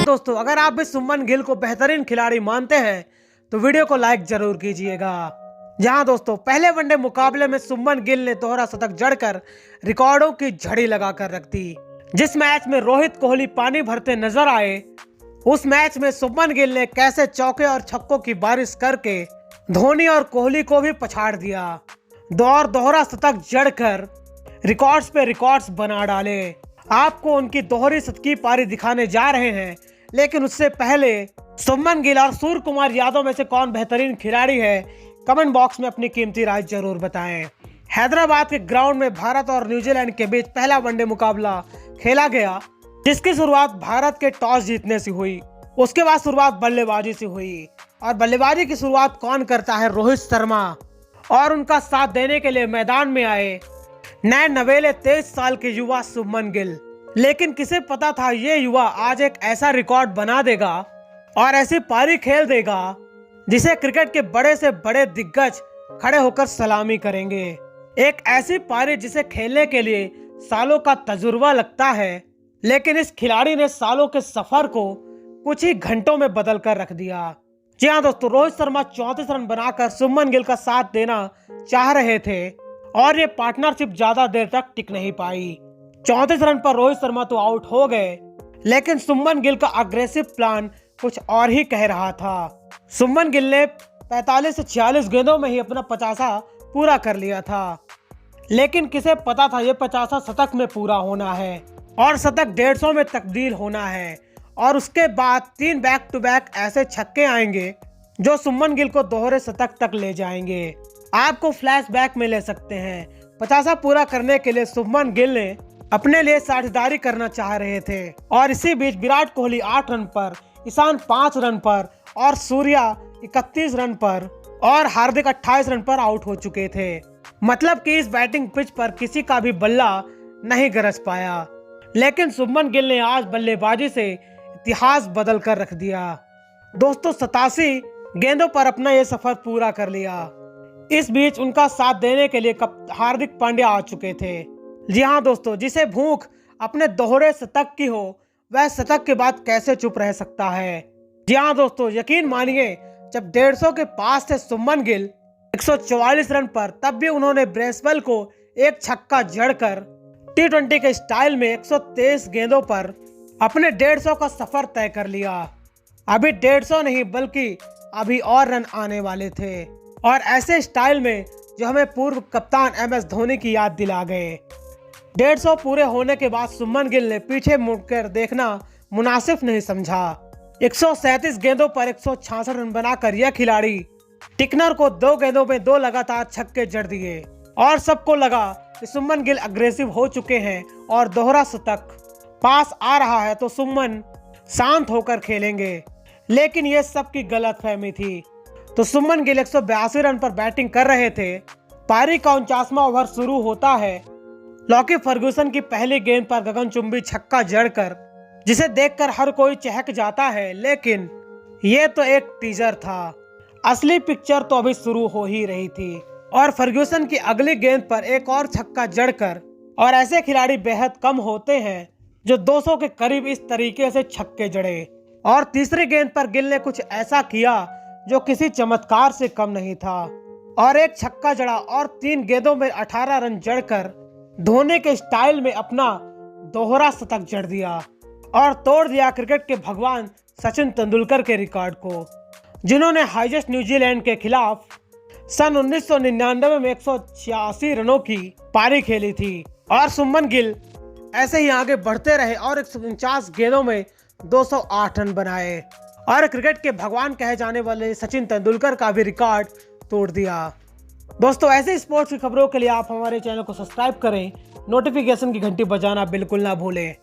दोस्तों, अगर आप भी सुमन गिल को बेहतरीन खिलाड़ी मानते हैं तो वीडियो को लाइक जरूर कीजिएगा। जहां दोस्तों पहले वनडे मुकाबले में सुमन गिल ने दोहरा शतक जड़कर रिकॉर्डों की झड़ी लगाकर रख दी। जिस मैच में रोहित कोहली पानी भरते नजर आए, उस मैच में सुमन गिल ने कैसे चौके और छक्कों की बारिश करके धोनी और कोहली को भी पछाड़ दिया। दोहरा शतक जड़कर रिकॉर्ड्स पे रिकॉर्ड्स बना डाले। आपको उनकी दोहरी शतकीय पारी दिखाने जा रहे हैं, लेकिन उससे पहले सुमन गिल और सूर्य कुमार यादव में से कौन बेहतरीन खिलाड़ी है, कमेंट बॉक्स में अपनी कीमती राय जरूर बताएं। हैदराबाद के ग्राउंड में भारत और न्यूजीलैंड के बीच पहला वनडे मुकाबला खेला गया, जिसकी शुरुआत भारत के टॉस जीतने से हुई। उसके बाद शुरुआत बल्लेबाजी से हुई और बल्लेबाजी की शुरुआत कौन करता है? रोहित शर्मा। और उनका साथ देने के लिए मैदान में आए नए नवेले 23 साल के युवा सुमन गिल। लेकिन किसे पता था ये युवा आज एक ऐसा रिकॉर्ड बना देगा और ऐसी पारी खेल देगा जिसे क्रिकेट के बड़े से बड़े दिग्गज खड़े होकर सलामी करेंगे। एक ऐसी पारी जिसे खेलने के लिए सालों का तजुर्बा लगता है, लेकिन इस खिलाड़ी ने सालों के सफर को कुछ ही घंटों में बदल कर रख दिया। जी हाँ दोस्तों, रोहित शर्मा 34 रन बनाकर सुमन गिल का साथ देना चाह रहे थे और ये पार्टनरशिप ज्यादा देर तक टिक नहीं पाई। 34 रन पर रोहित शर्मा तो आउट हो गए, लेकिन सुमन गिल का अग्रेसिव प्लान कुछ और ही कह रहा था। सुमन गिल ने 45 से 46 गेंदों में ही अपना 50 पूरा कर लिया था, लेकिन किसे पता था ये 50 शतक में पूरा होना है और शतक 150 में तब्दील होना है। और उसके बाद 3 बैक टू बैक ऐसे छक्के आएंगे जो सुमन गिल को दोहरे शतक तक ले जाएंगे। आपको फ्लैशबैक में ले सकते हैं। 50 पूरा करने के लिए सुमन गिल ने अपने लिए साझेदारी करना चाह रहे थे और इसी बीच विराट कोहली 8 रन पर, ईशान 5 रन पर और सूर्या 31 रन पर और हार्दिक 28 रन पर आउट हो चुके थे। मतलब कि इस बैटिंग पिच पर किसी का भी बल्ला नहीं गरज पाया, लेकिन सुमन गिल ने आज बल्लेबाजी से इतिहास बदल कर रख दिया। दोस्तों 87 गेंदों पर अपना ये सफर पूरा कर लिया। इस बीच उनका साथ देने के लिए हार्दिक पांड्या आ चुके थे। जी हाँ दोस्तों, जिसे भूख अपने दोहरे शतक की हो वह शतक के बाद कैसे चुप रह सकता है। जी हाँ दोस्तों, यकीन मानिए जब 150 के पास थे सुमन गिल 144 रन पर, तब भी उन्होंने ब्रेसवेल को एक छक्का जड़कर T20 के स्टाइल में 123 गेंदों पर अपने 150 का सफर तय कर लिया। अभी 150 नहीं बल्कि अभी और रन आने वाले थे और ऐसे स्टाइल में जो हमें पूर्व कप्तान MS धोनी की याद दिला गए। 150 पूरे होने के बाद सुमन गिल ने पीछे मुड़कर देखना मुनासिब नहीं समझा। 137 गेंदों पर 166 रन बनाकर यह खिलाड़ी टिकनर को 2 गेंदों में 2 लगातार छक्के जड़ दिए और सबको लगा कि सुमन गिल अग्रेसिव हो चुके हैं और दोहरा शतक पास आ रहा है तो सुमन शांत होकर खेलेंगे, लेकिन यह सबकी गलतफहमी थी। तो सुमन गिल 182 रन पर बैटिंग कर रहे थे। पारी का 49वां ओवर शुरू होता है। लॉकी फर्गूसन की पहली गेंद पर गगनचुंबी छक्का जड़कर जिसे देखकर हर कोई चहक जाता है, लेकिन ये तो एक टीजर था। असली पिक्चर तो अभी शुरू हो ही रही थी और फर्गूसन की अगली गेंद पर एक और छक्का जड़कर, और ऐसे खिलाड़ी बेहद कम होते हैं जो 200 के करीब इस तरीके से छक्के जड़े। और तीसरी गेंद पर गिल ने कुछ ऐसा किया जो किसी चमत्कार से कम नहीं था और एक छक्का जड़ा और 3 गेंदों में 18 रन जड़कर धोनी के स्टाइल में अपना दोहरा शतक जड़ दिया और तोड़ दिया क्रिकेट के भगवान सचिन तेंदुलकर के रिकॉर्ड को, जिन्होंने हाईएस्ट न्यूजीलैंड के खिलाफ सन 1999 में 186 रनों की पारी खेली थी। और सुमन गिल ऐसे ही आगे बढ़ते रहे और 149 गेंदों में 208 रन बनाए और क्रिकेट के भगवान कहे जाने वाले सचिन तेंदुलकर का भी रिकॉर्ड तोड़ दिया। दोस्तों ऐसे स्पोर्ट्स की खबरों के लिए आप हमारे चैनल को सब्सक्राइब करें, नोटिफिकेशन की घंटी बजाना बिल्कुल ना भूलें।